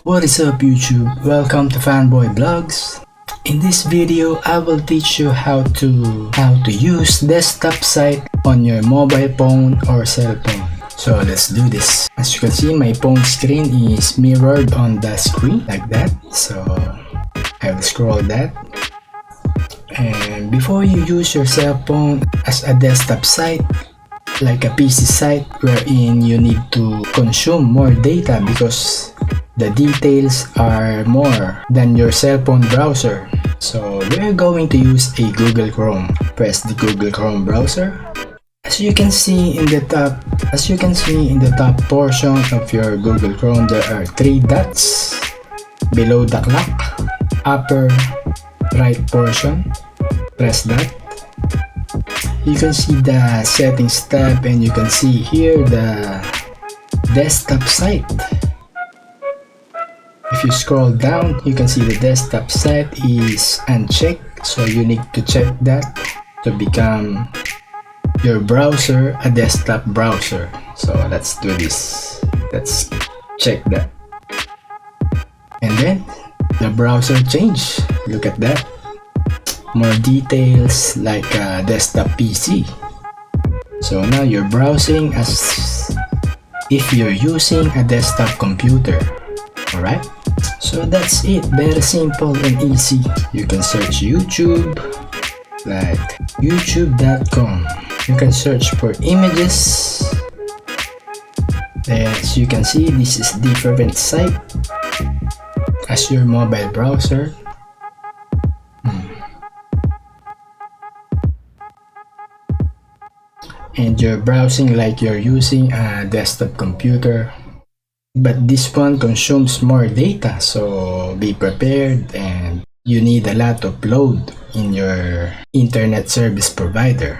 What is up YouTube? Welcome to Fanboy Vlogs. In this video, I will teach you how to use desktop site on your mobile phone or cell phone. So let's do this. As you can see, my phone screen is mirrored on the screen like that. So I will scroll that. And before you use your cell phone as a desktop site, like a PC site wherein you need to consume more data because the details are more than your cell phone browser. So we're going to use a Google Chrome. Press the Google Chrome browser. As you can see in the top portion of your Google Chrome, there are three dots below the clock. Upper right portion, press that. You can see the settings tab and you can see here the desktop site. If you scroll down, you can see the desktop site is unchecked, so you need to check that to become your browser a desktop browser. So let's do this. Let's check that. And then the browser change. Look at that. More details like a desktop PC. So now you're browsing as if you're using a desktop computer. Alright? So that's it. Very simple and easy. You can search YouTube like youtube.com. You can search for images. As you can see, this is different site as your mobile browser. And you're browsing like you're using a desktop computer, but this one consumes more data, so be prepared and you need a lot of load in your internet service provider.